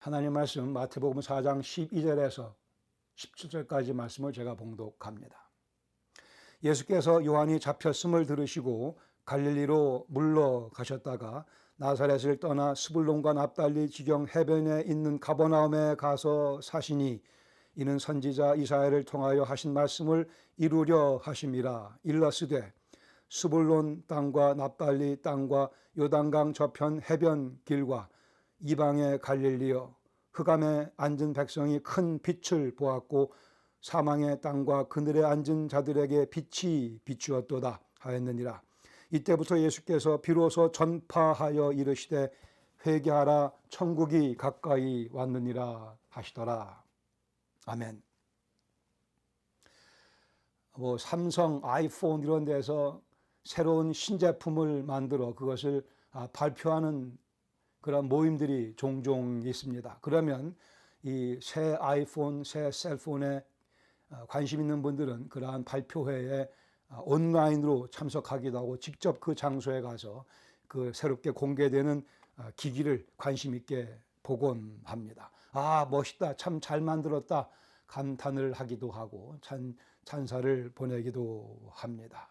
하나님 말씀 마태복음 4장 12절에서 17절까지 말씀을 제가 봉독합니다. 예수께서 요한이 잡혔음을 들으시고 갈릴리로 물러가셨다가 나사렛을 떠나 스불론과 납달리 지경 해변에 있는 가버나움에 가서 사시니 이는 선지자 이사야를 통하여 하신 말씀을 이루려 하심이라. 일러스되 스불론 땅과 납달리 땅과 요단강 저편 해변 길과 이방의 갈릴리여, 흑암에 앉은 백성이 큰 빛을 보았고 사망의 땅과 그늘에 앉은 자들에게 빛이 비추었도다 하였느니라. 이때부터 예수께서 비로소 전파하여 이르시되 회개하라, 천국이 가까이 왔느니라 하시더라. 아멘. 삼성, 아이폰 이런 데서 새로운 신제품을 만들어 그것을 발표하는 그런 모임들이 종종 있습니다. 그러면 이 새 아이폰, 새 셀폰에 관심 있는 분들은 그러한 발표회에 온라인으로 참석하기도 하고 직접 그 장소에 가서 그 새롭게 공개되는 기기를 관심 있게 보곤 합니다. 아, 멋있다, 참 잘 만들었다 감탄을 하기도 하고 찬사를 보내기도 합니다.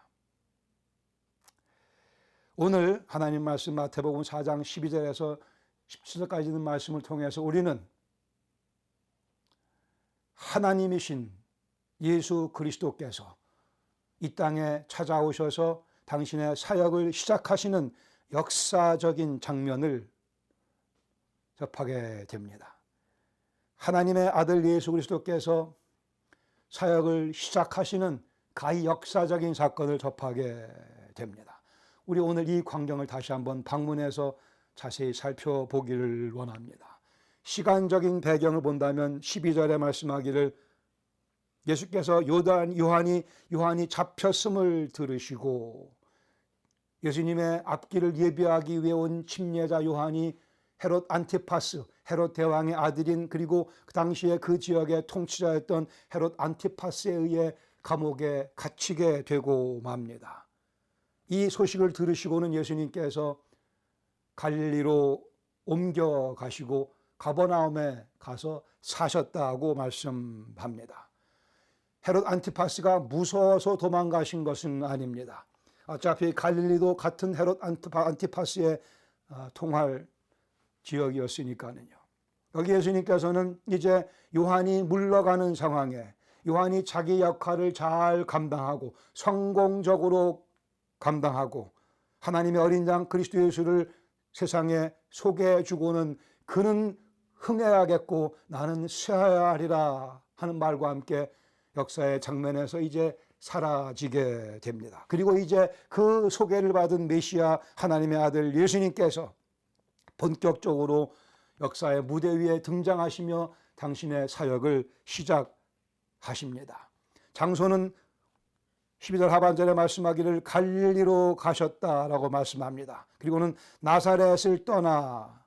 오늘 하나님 말씀 마태복음 4장 12절에서 17절까지 있는 말씀을 통해서 우리는 하나님이신 예수 그리스도께서 이 땅에 찾아오셔서 당신의 사역을 시작하시는 역사적인 장면을 접하게 됩니다. 하나님의 아들 예수 그리스도께서 사역을 시작하시는 가히 역사적인 사건을 접하게 됩니다. 우리 오늘 이 광경을 다시 한번 방문해서 자세히 살펴보기를 원합니다. 시간적인 배경을 본다면 12절에 말씀하기를 예수께서 요한이 잡혔음을 들으시고 예수님의 앞길을 예비하기 위해 온 침례자 요한이 헤롯 안티파스, 헤롯 대왕의 아들인 그리고 그 당시에 그 지역의 통치자였던 헤롯 안티파스에 의해 감옥에 갇히게 되고 맙니다. 이 소식을 들으시고는 예수님께서 갈릴리로 옮겨가시고 가버나움에 가서 사셨다고 말씀합니다. 헤롯 안티파스가 무서워서 도망가신 것은 아닙니다. 어차피 갈릴리도 같은 헤롯 안티파스의 통할 지역이었으니까요. 여기 예수님께서는 이제 요한이 물러가는 상황에 요한이 자기 역할을 잘 감당하고 성공적으로 감당하고 하나님의 어린 양 그리스도 예수를 세상에 소개해 주고는 그는 흥해야겠고 나는 쇠하여야 하리라 하는 말과 함께 역사의 장면에서 이제 사라지게 됩니다. 그리고 이제 그 소개를 받은 메시아 하나님의 아들 예수님께서 본격적으로 역사의 무대 위에 등장하시며 당신의 사역을 시작하십니다. 장소는 12절 하반절에 말씀하기를 갈릴리로 가셨다라고 말씀합니다. 그리고는 나사렛을 떠나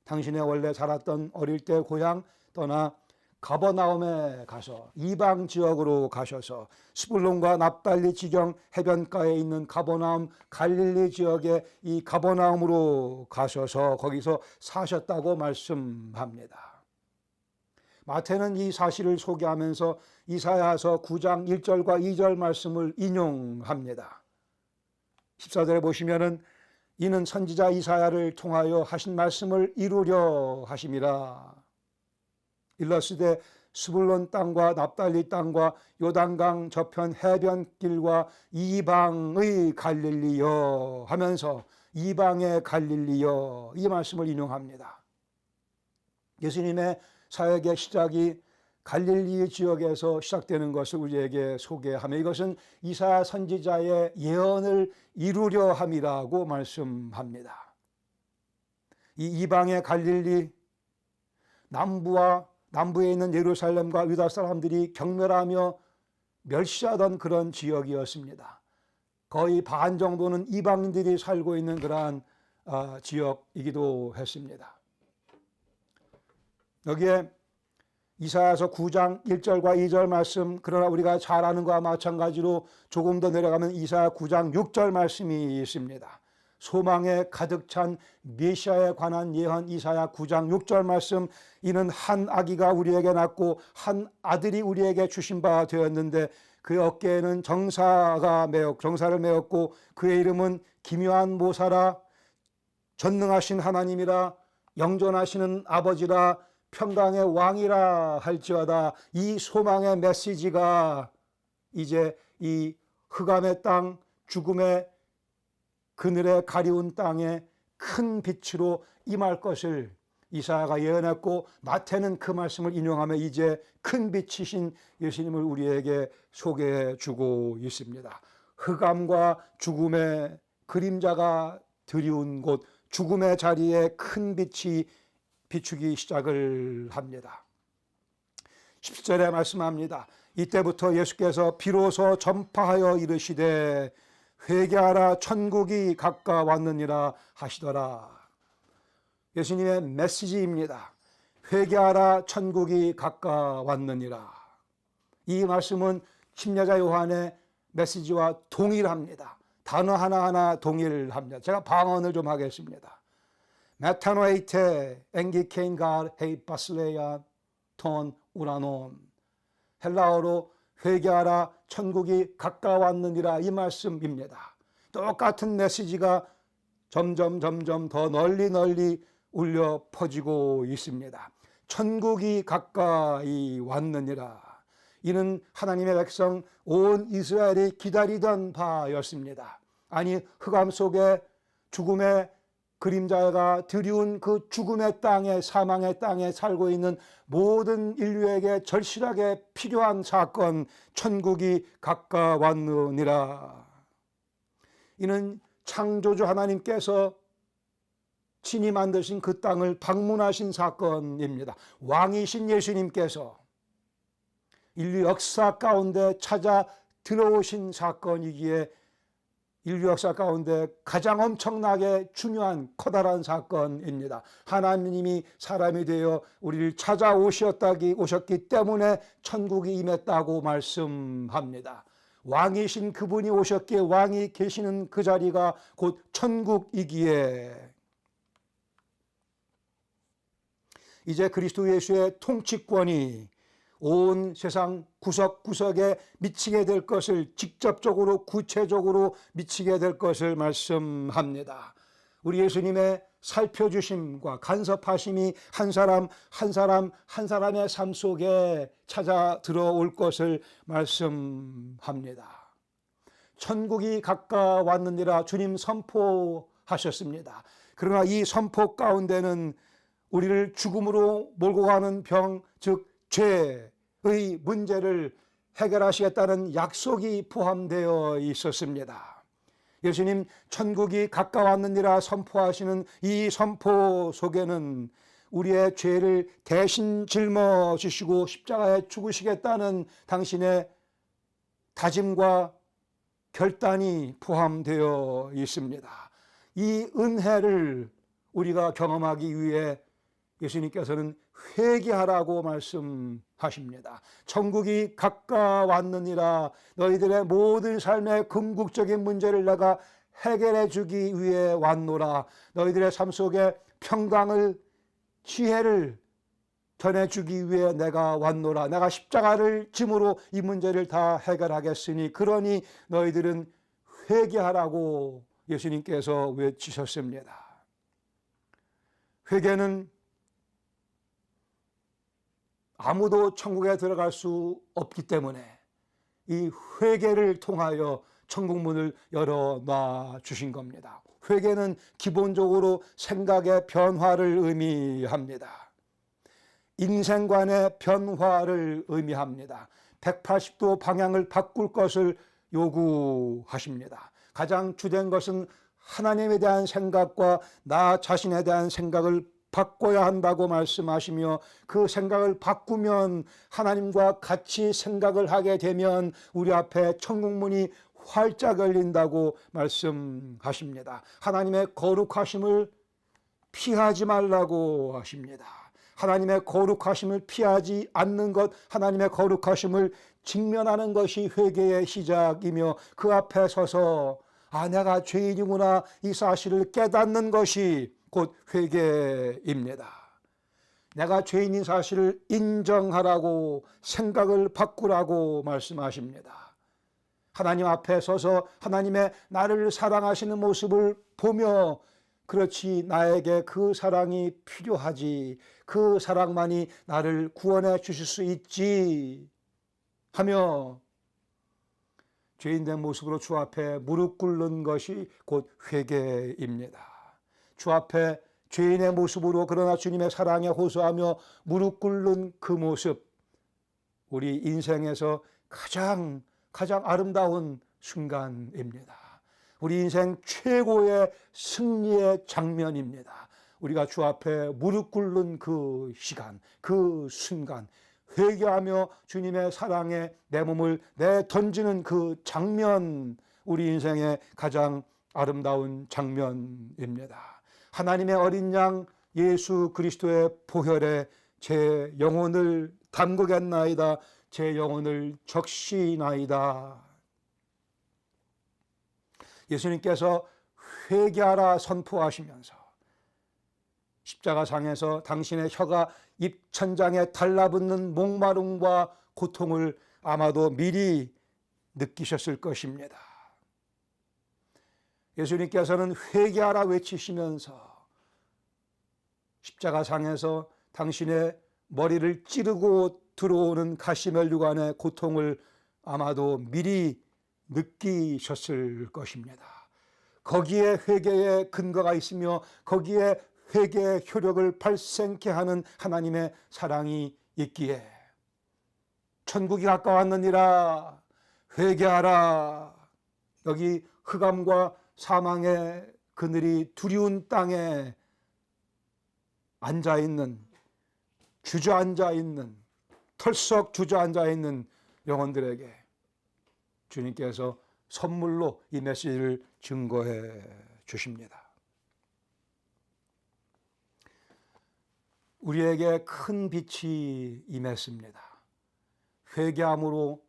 당신의 원래 자랐던 어릴 때 고향 떠나 가버나움에 가서 이방 지역으로 가셔서 스불론과 납달리 지경 해변가에 있는 가버나움 갈릴리 지역의 이 가버나움으로 가셔서 거기서 사셨다고 말씀합니다. 마태는 이 사실을 소개하면서 이사야서 9장 1절과 2절 말씀을 인용합니다. 14절에 보시면은 이는 선지자 이사야를 통하여 하신 말씀을 이루려 하심이라. 일러스되 스불론 땅과 납달리 땅과 요단강 저편 해변길과 이방의 갈릴리여 하면서 이방의 갈릴리여 이 말씀을 인용합니다. 예수님의 사역의 시작이 갈릴리 지역에서 시작되는 것을 우리에게 소개하며 이것은 이사야 선지자의 예언을 이루려 함이라고 말씀합니다. 이 이방의 갈릴리 남부에 있는 예루살렘과 유다 사람들이 경멸하며 멸시하던 그런 지역이었습니다. 거의 반 정도는 이방인들이 살고 있는 그러한 지역이기도 했습니다. 여기에 이사야서 9장 1절과 2절 말씀, 그러나 우리가 잘 아는 것과 마찬가지로 조금 더 내려가면 이사야 9장 6절 말씀이 있습니다. 소망에 가득 찬 메시아에 관한 예언 이사야 9장 6절 말씀, 이는 한 아기가 우리에게 낳고 한 아들이 우리에게 주신 바 되었는데 그의 어깨에는 정사를 메었고 그의 이름은 기묘한 모사라, 전능하신 하나님이라, 영존하시는 아버지라, 평강의 왕이라 할지어다. 이 소망의 메시지가 이제 이 흑암의 땅, 죽음의 그늘에 가리운 땅에 큰 빛으로 임할 것을 이사야가 예언했고, 마태는 그 말씀을 인용하며 이제 큰 빛이신 예수님을 우리에게 소개해 주고 있습니다. 흑암과 죽음의 그림자가 드리운 곳, 죽음의 자리에 큰 빛이 비추기 시작을 합니다. 17절에 말씀합니다. 이때부터 예수께서 비로소 전파하여 이르시되 회개하라, 천국이 가까웠느니라 하시더라. 예수님의 메시지입니다. 회개하라, 천국이 가까웠느니라. 이 말씀은 침례자 요한의 메시지와 동일합니다. 단어 하나하나 동일합니다. 제가 방언을 좀 하겠습니다. 메타노에이테 엥기케인 갈 헤이 바슬레야 톤 우라논. 헬라어로 회개하라, 천국이 가까웠느니라, 이 말씀입니다. 똑같은 메시지가 점점 더 널리 울려 퍼지고 있습니다. 천국이 가까이 왔느니라. 이는 하나님의 백성 온 이스라엘이 기다리던 바였습니다. 아니, 흑암 속에 죽음의 그림자가 드리운 그 죽음의 땅에, 사망의 땅에 살고 있는 모든 인류에게 절실하게 필요한 사건, 천국이 가까웠느니라. 이는 창조주 하나님께서 친히 만드신 그 땅을 방문하신 사건입니다. 왕이신 예수님께서 인류 역사 가운데 찾아 들어오신 사건이기에 인류 역사 가운데 가장 엄청나게 중요한 커다란 사건입니다. 하나님이 사람이 되어 우리를 오셨기 때문에 천국이 임했다고 말씀합니다. 왕이신 그분이 오셨기에 왕이 계시는 그 자리가 곧 천국이기에 이제 그리스도 예수의 통치권이 온 세상 구석구석에 미치게 될 것을, 직접적으로 구체적으로 미치게 될 것을 말씀합니다. 우리 예수님의 살펴주심과 간섭하심이 한 사람의 삶 속에 찾아 들어올 것을 말씀합니다. 천국이 가까웠느니라 주님 선포하셨습니다. 그러나 이 선포 가운데는 우리를 죽음으로 몰고 가는 병, 즉 죄의 문제를 해결하시겠다는 약속이 포함되어 있었습니다. 예수님 천국이 가까웠느니라 선포하시는 이 선포 속에는 우리의 죄를 대신 짊어지시고 십자가에 죽으시겠다는 당신의 다짐과 결단이 포함되어 있습니다. 이 은혜를 우리가 경험하기 위해 예수님께서는 회개하라고 말씀하십니다. 천국이 가까웠느니라. 너희들의 모든 삶의 궁극적인 문제를 내가 해결해 주기 위해 왔노라. 너희들의 삶 속에 평강을, 지혜를 전해주기 위해 내가 왔노라. 내가 십자가를 짐으로 이 문제를 다 해결하겠으니 그러니 너희들은 회개하라고 예수님께서 외치셨습니다. 회개는 아무도 천국에 들어갈 수 없기 때문에 이 회개를 통하여 천국문을 열어놔 주신 겁니다. 회개는 기본적으로 생각의 변화를 의미합니다. 인생관의 변화를 의미합니다. 180도 방향을 바꿀 것을 요구하십니다. 가장 주된 것은 하나님에 대한 생각과 나 자신에 대한 생각을 바꿔야 한다고 말씀하시며, 그 생각을 바꾸면 하나님과 같이 생각을 하게 되면 우리 앞에 천국문이 활짝 열린다고 말씀하십니다. 하나님의 거룩하심을 피하지 말라고 하십니다. 하나님의 거룩하심을 피하지 않는 것, 하나님의 거룩하심을 직면하는 것이 회개의 시작이며 그 앞에 서서 내가 죄인이구나 이 사실을 깨닫는 것이 곧 회개입니다. 내가 죄인인 사실을 인정하라고, 생각을 바꾸라고 말씀하십니다. 하나님 앞에 서서 하나님의 나를 사랑하시는 모습을 보며, 그렇지, 나에게 그 사랑이 필요하지, 그 사랑만이 나를 구원해 주실 수 있지 하며 죄인된 모습으로 주 앞에 무릎 꿇는 것이 곧 회개입니다. 주 앞에 죄인의 모습으로 그러나 주님의 사랑에 호소하며 무릎 꿇는 그 모습, 우리 인생에서 가장 아름다운 순간입니다. 우리 인생 최고의 승리의 장면입니다. 우리가 주 앞에 무릎 꿇는 그 시간, 그 순간, 회개하며 주님의 사랑에 내 몸을 내던지는 그 장면, 우리 인생의 가장 아름다운 장면입니다. 하나님의 어린 양 예수 그리스도의 보혈에 제 영혼을 담그겠나이다, 제 영혼을 적시나이다. 예수님께서 회개하라 선포하시면서 십자가상에서 당신의 혀가 입천장에 달라붙는 목마름과 고통을 아마도 미리 느끼셨을 것입니다. 예수님께서는 회개하라 외치시면서 십자가상에서 당신의 머리를 찌르고 들어오는 가시면류관의 고통을 아마도 미리 느끼셨을 것입니다. 거기에 회개의 근거가 있으며 거기에 회개의 효력을 발생케 하는 하나님의 사랑이 있기에 천국이 가까웠느니라, 회개하라. 여기 흑암과 사망의 그늘이 두려운 땅에 앉아있는, 주저앉아있는, 털썩 주저앉아있는 영혼들에게 주님께서 선물로 이 메시지를 증거해 주십니다. 우리에게 큰 빛이 임했습니다. 회개함으로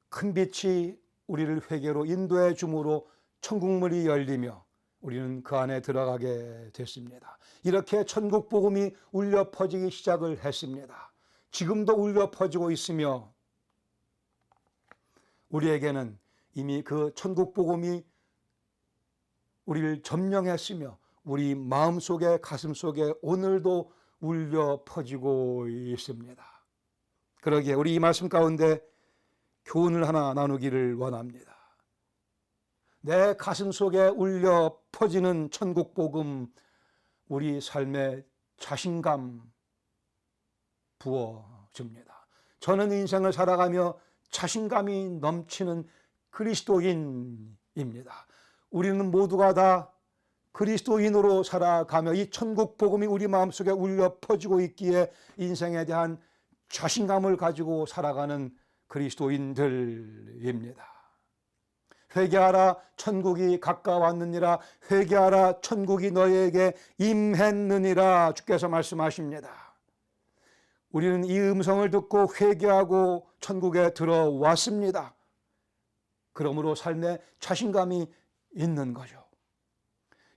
큰 빛이 우리를 회개로 인도해 줌으로 천국문이 열리며 우리는 그 안에 들어가게 됐습니다. 이렇게 천국 복음이 울려 퍼지기 시작을 했습니다. 지금도 울려 퍼지고 있으며 우리에게는 이미 그 천국 복음이 우리를 점령했으며 우리 마음속에, 가슴속에 오늘도 울려 퍼지고 있습니다. 그러기에 우리 이 말씀 가운데 교훈을 하나 나누기를 원합니다. 내 가슴 속에 울려 퍼지는 천국 복음, 우리 삶에 자신감 부어줍니다. 저는 인생을 살아가며 자신감이 넘치는 그리스도인입니다. 우리는 모두가 다 그리스도인으로 살아가며 이 천국 복음이 우리 마음속에 울려 퍼지고 있기에 인생에 대한 자신감을 가지고 살아가는 그리스도인들입니다. 회개하라, 천국이 가까웠느니라. 회개하라, 천국이 너희에게 임했느니라. 주께서 말씀하십니다. 우리는 이 음성을 듣고 회개하고 천국에 들어왔습니다. 그러므로 삶에 자신감이 있는 거죠.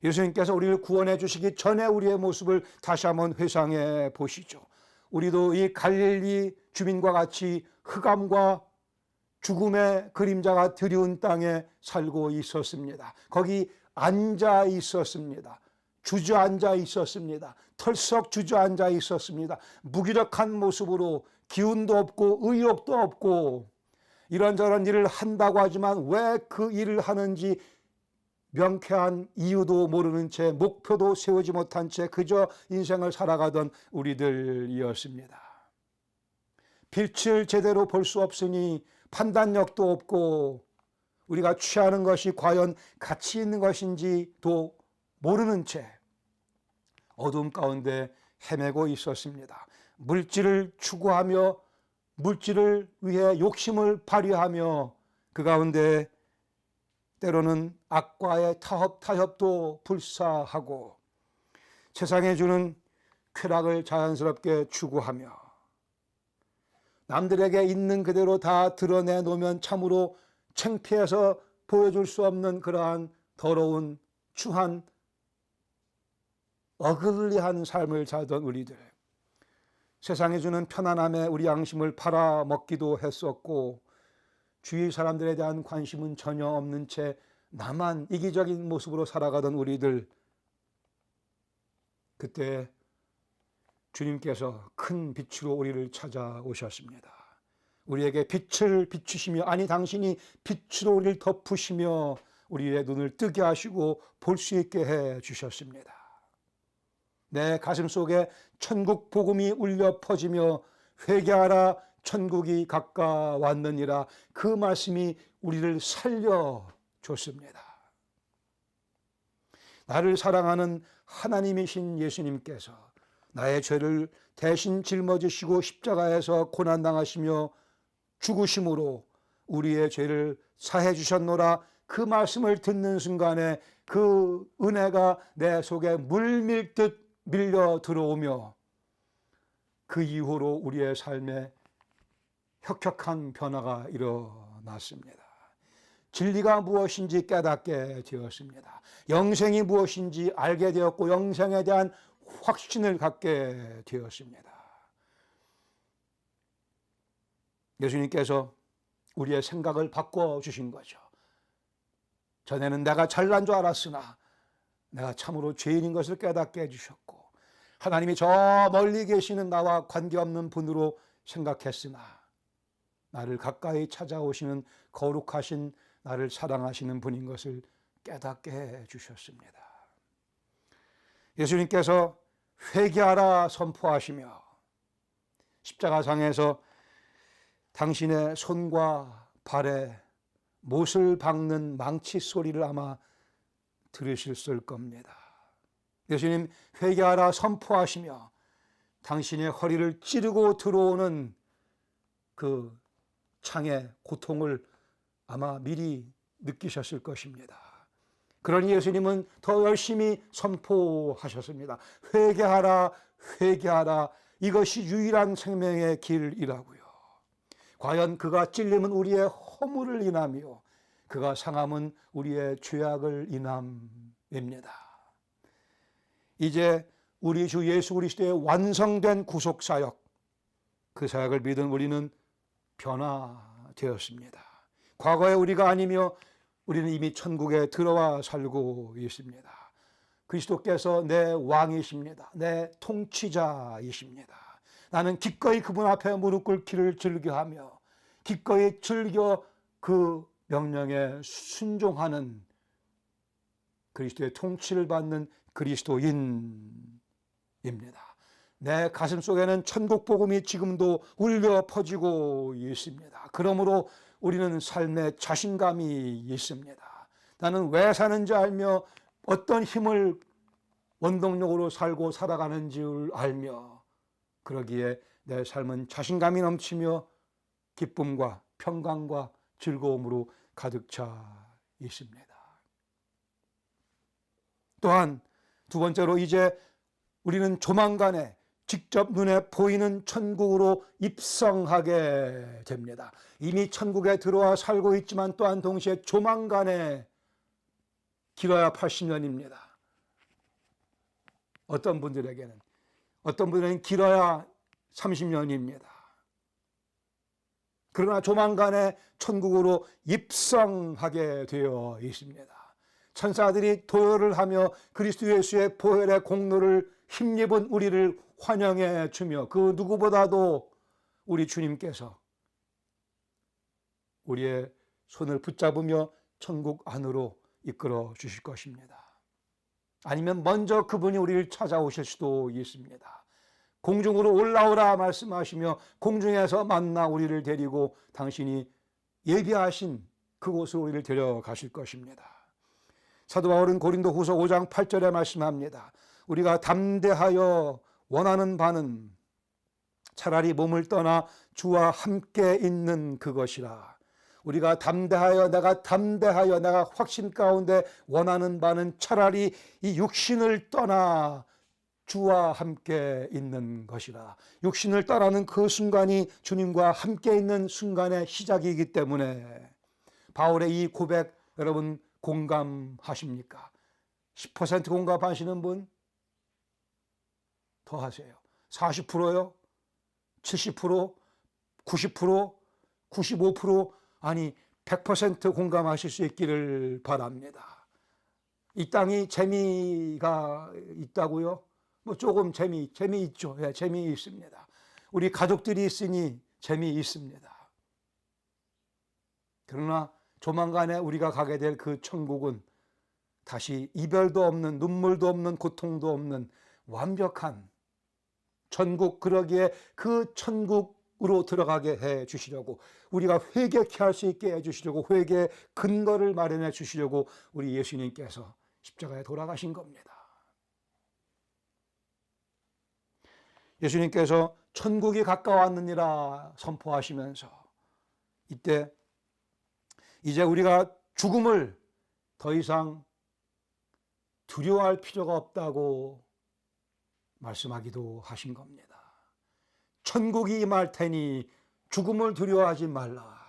예수님께서 우리를 구원해 주시기 전에 우리의 모습을 다시 한번 회상해 보시죠. 우리도 이 갈릴리 주민과 같이 흑암과 죽음의 그림자가 드리운 땅에 살고 있었습니다. 거기 앉아 있었습니다. 주저앉아 있었습니다. 털썩 주저앉아 있었습니다. 무기력한 모습으로 기운도 없고 의욕도 없고 이런저런 일을 한다고 하지만 왜 그 일을 하는지 명쾌한 이유도 모르는 채, 목표도 세우지 못한 채 그저 인생을 살아가던 우리들이었습니다. 빛을 제대로 볼 수 없으니 판단력도 없고 우리가 취하는 것이 과연 가치 있는 것인지도 모르는 채 어둠 가운데 헤매고 있었습니다. 물질을 추구하며 물질을 위해 욕심을 발휘하며 그 가운데 때로는 악과의 타협도 불사하고 세상에 주는 쾌락을 자연스럽게 추구하며 남들에게 있는 그대로 다 드러내 놓으면 참으로 창피해서 보여줄 수 없는 그러한 더러운 추한 어글리한 삶을 살던 우리들, 세상에 주는 편안함에 우리 양심을 팔아먹기도 했었고 주위 사람들에 대한 관심은 전혀 없는 채 나만 이기적인 모습으로 살아가던 우리들, 그때 주님께서 큰 빛으로 우리를 찾아오셨습니다. 우리에게 빛을 비추시며, 아니 당신이 빛으로 우리를 덮으시며 우리의 눈을 뜨게 하시고 볼 수 있게 해 주셨습니다. 내 가슴 속에 천국 복음이 울려 퍼지며 회개하라 천국이 가까웠느니라, 그 말씀이 우리를 살려줬습니다. 나를 사랑하는 하나님이신 예수님께서 나의 죄를 대신 짊어지시고 십자가에서 고난당하시며 죽으심으로 우리의 죄를 사해 주셨노라, 그 말씀을 듣는 순간에 그 은혜가 내 속에 물밀듯 밀려 들어오며 그 이후로 우리의 삶에 혁혁한 변화가 일어났습니다. 진리가 무엇인지 깨닫게 되었습니다. 영생이 무엇인지 알게 되었고 영생에 대한 확신을 갖게 되었습니다. 예수님께서 우리의 생각을 바꿔주신 거죠. 전에는 내가 잘난 줄 알았으나 내가 참으로 죄인인 것을 깨닫게 해주셨고, 하나님이 저 멀리 계시는 나와 관계없는 분으로 생각했으나 나를 가까이 찾아오시는 거룩하신 나를 사랑하시는 분인 것을 깨닫게 해주셨습니다. 예수님께서 회개하라 선포하시며 십자가상에서 당신의 손과 발에 못을 박는 망치 소리를 아마 들으셨을 겁니다. 예수님 회개하라 선포하시며 당신의 허리를 찌르고 들어오는 그 창의 고통을 아마 미리 느끼셨을 것입니다. 그러니 예수님은 더 열심히 선포하셨습니다. 회개하라, 회개하라. 이것이 유일한 생명의 길이라고요. 과연 그가 찔림은 우리의 허물을 인하며 그가 상함은 우리의 죄악을 인함입니다. 이제 우리 주 예수 그리스도의 완성된 구속 사역, 그 사역을 믿은 우리는 변화되었습니다. 과거의 우리가 아니며 우리는 이미 천국에 들어와 살고 있습니다. 그리스도께서 내 왕이십니다. 내 통치자이십니다. 나는 기꺼이 그분 앞에 무릎 꿇기를 즐겨하며 기꺼이 즐겨 그 명령에 순종하는 그리스도의 통치를 받는 그리스도인입니다. 내 가슴 속에는 천국 복음이 지금도 울려 퍼지고 있습니다. 그러므로 우리는 삶에 자신감이 있습니다. 나는 왜 사는지 알며 어떤 힘을 원동력으로 살고 살아가는지를 알며 그러기에 내 삶은 자신감이 넘치며 기쁨과 평강과 즐거움으로 가득 차 있습니다. 또한 두 번째로 이제 우리는 조만간에 직접 눈에 보이는 천국으로 입성하게 됩니다. 이미 천국에 들어와 살고 있지만 또한 동시에 조만간에 길어야 80년입니다. 어떤 분들에게는 길어야 30년입니다. 그러나 조만간에 천국으로 입성하게 되어 있습니다. 천사들이 도열을 하며 그리스도 예수의 보혈의 공로를 힘입은 우리를 환영해 주며 그 누구보다도 우리 주님께서 우리의 손을 붙잡으며 천국 안으로 이끌어 주실 것입니다. 아니면 먼저 그분이 우리를 찾아오실 수도 있습니다. 공중으로 올라오라 말씀하시며 공중에서 만나 우리를 데리고 당신이 예비하신 그곳으로 우리를 데려가실 것입니다. 사도 바울은 고린도후서 5장 8절에 말씀합니다. 우리가 담대하여 원하는 바는 차라리 몸을 떠나 주와 함께 있는 그것이라. 우리가 내가 확신 가운데 원하는 바는 차라리 이 육신을 떠나 주와 함께 있는 것이라. 육신을 떠나는 그 순간이 주님과 함께 있는 순간의 시작이기 때문에 바울의 이 고백 여러분 공감하십니까? 10% 공감하시는 분 더 하세요. 40%요? 70%? 90%? 95%? 아니 100% 공감하실 수 있기를 바랍니다. 이 땅이 재미가 있다고요? 뭐 조금 재미있죠. 예, 재미있습니다. 우리 가족들이 있으니 재미있습니다. 그러나 조만간에 우리가 가게 될 그 천국은 다시 이별도 없는, 눈물도 없는, 고통도 없는 완벽한 천국, 그러기에 그 천국으로 들어가게 해 주시려고, 우리가 회개케 할 수 있게 해 주시려고, 회개의 근거를 마련해 주시려고 우리 예수님께서 십자가에 돌아가신 겁니다. 예수님께서 천국이 가까웠느니라 선포하시면서 이때 이제 우리가 죽음을 더 이상 두려워할 필요가 없다고 말씀하기도 하신 겁니다. 천국이 임할 테니 죽음을 두려워하지 말라.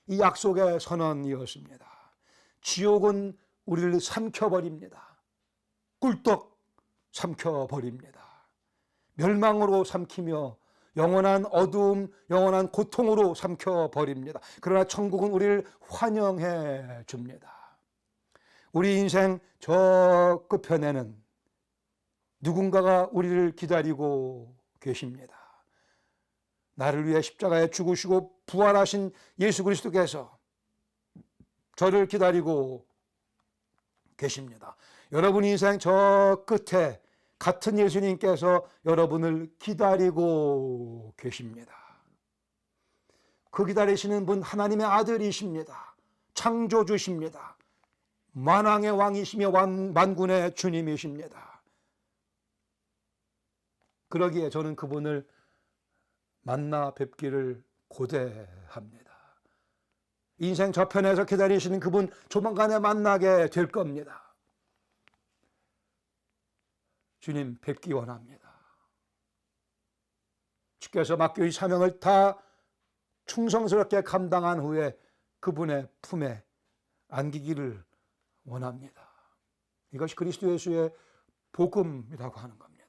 이 약속의 선언이었습니다. 지옥은 우리를 삼켜버립니다. 꿀떡 삼켜버립니다. 멸망으로 삼키며 영원한 어두움, 영원한 고통으로 삼켜버립니다. 그러나 천국은 우리를 환영해 줍니다. 우리 인생 저 끝편에는 누군가가 우리를 기다리고 계십니다. 나를 위해 십자가에 죽으시고 부활하신 예수 그리스도께서 저를 기다리고 계십니다. 여러분 인생 저 끝에 같은 예수님께서 여러분을 기다리고 계십니다. 그 기다리시는 분 하나님의 아들이십니다. 창조주십니다. 만왕의 왕이시며 만군의 주님이십니다. 그러기에 저는 그분을 만나 뵙기를 고대합니다. 인생 저편에서 기다리시는 그분 조만간에 만나게 될 겁니다. 주님 뵙기 원합니다. 주께서 맡겨주신 사명을 다 충성스럽게 감당한 후에 그분의 품에 안기기를 원합니다. 이것이 그리스도 예수의 복음이라고 하는 겁니다.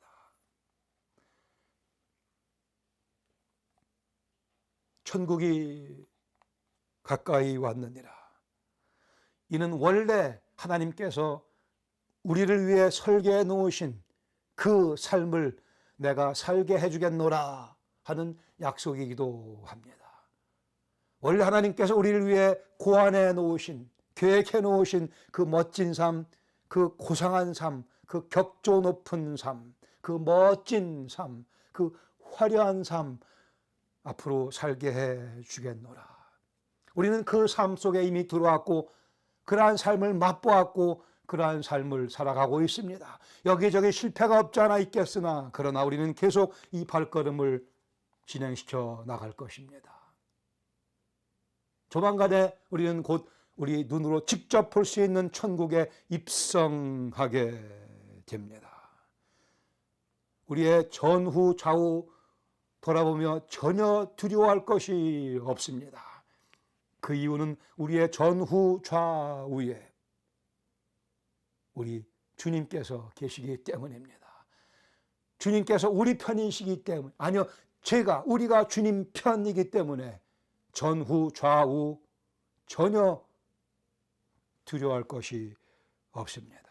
천국이 가까이 왔느니라. 이는 원래 하나님께서 우리를 위해 설계해 놓으신 그 삶을 내가 살게 해주겠노라 하는 약속이기도 합니다. 원래 하나님께서 우리를 위해 고안해 놓으신, 계획해 놓으신 그 멋진 삶, 그 고상한 삶, 그 격조 높은 삶, 그 멋진 삶, 그 화려한 삶 앞으로 살게 해 주겠노라. 우리는 그 삶 속에 이미 들어왔고 그러한 삶을 맛보았고 그러한 삶을 살아가고 있습니다. 여기저기 실패가 없지 않아 있겠으나 그러나 우리는 계속 이 발걸음을 진행시켜 나갈 것입니다. 조만간에 우리는 곧 우리 눈으로 직접 볼 수 있는 천국에 입성하게 됩니다. 우리의 전후 좌우 돌아보며 전혀 두려워할 것이 없습니다. 그 이유는 우리의 전후 좌우에 우리 주님께서 계시기 때문입니다. 주님께서 우리 편이시기 때문에, 아니요, 우리가 주님 편이기 때문에 전후 좌우 전혀 두려워할 것이 없습니다.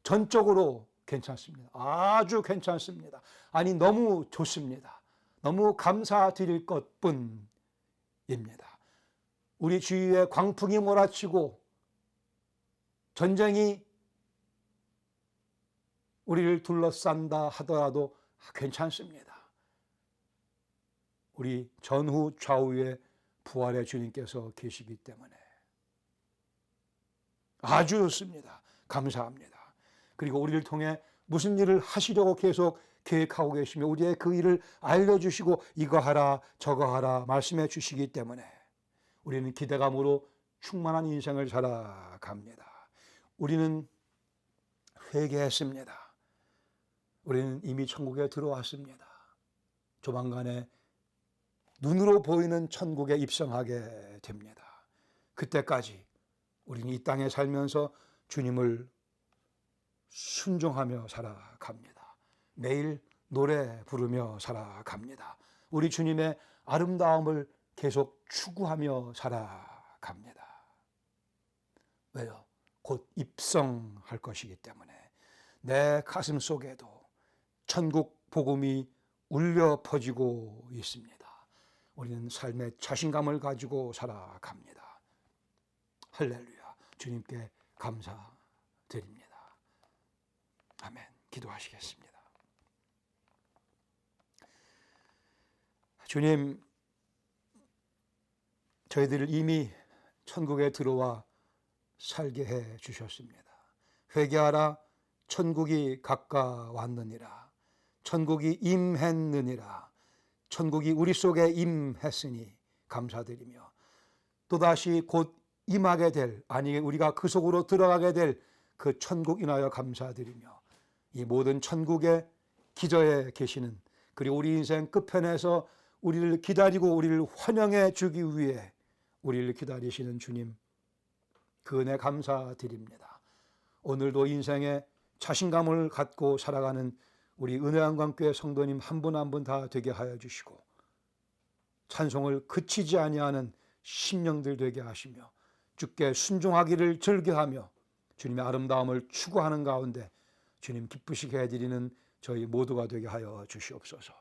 전적으로 괜찮습니다. 아주 괜찮습니다. 아니 너무 좋습니다. 너무 감사드릴 것뿐입니다. 우리 주위에 광풍이 몰아치고 전쟁이 우리를 둘러싼다 하더라도 괜찮습니다. 우리 전후 좌우에 부활의 주님께서 계시기 때문에 아주 좋습니다. 감사합니다. 그리고 우리를 통해 무슨 일을 하시려고 계속 계획하고 계시며 우리의 그 일을 알려주시고 이거 하라 저거 하라 말씀해 주시기 때문에 우리는 기대감으로 충만한 인생을 살아갑니다. 우리는 회개했습니다. 우리는 이미 천국에 들어왔습니다. 조만간에 눈으로 보이는 천국에 입성하게 됩니다. 그때까지 우리는 이 땅에 살면서 주님을 순종하며 살아갑니다. 매일 노래 부르며 살아갑니다. 우리 주님의 아름다움을 계속 추구하며 살아갑니다. 왜요? 곧 입성할 것이기 때문에 내 가슴 속에도 천국 복음이 울려 퍼지고 있습니다. 우리는 삶의 자신감을 가지고 살아갑니다. 할렐루야. 주님께 감사드립니다. 아멘. 기도하시겠습니다. 주님, 저희들을 이미 천국에 들어와 살게 해 주셨습니다. 회개하라, 천국이 가까웠느니라. 천국이 임했느니라. 천국이 우리 속에 임했으니 감사드리며 또다시 곧 임하게 될, 아니 우리가 그 속으로 들어가게 될 그 천국 인하여 감사드리며 이 모든 천국의 기저에 계시는, 그리고 우리 인생 끝편에서 우리를 기다리고 우리를 환영해 주기 위해 우리를 기다리시는 주님, 그 은혜 감사드립니다. 오늘도 인생에 자신감을 갖고 살아가는 우리 은혜한강교회 성도님 한 분 한 분 다 되게 하여 주시고 찬송을 그치지 아니하는 심령들 되게 하시며 주께 순종하기를 즐겨하며 주님의 아름다움을 추구하는 가운데 주님 기쁘시게 해드리는 저희 모두가 되게 하여 주시옵소서.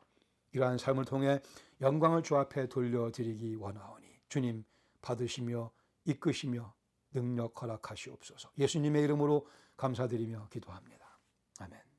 이러한 삶을 통해 영광을 주 앞에 돌려드리기 원하오니 주님 받으시며 이끄시며 능력 허락하시옵소서. 예수님의 이름으로 감사드리며 기도합니다. 아멘.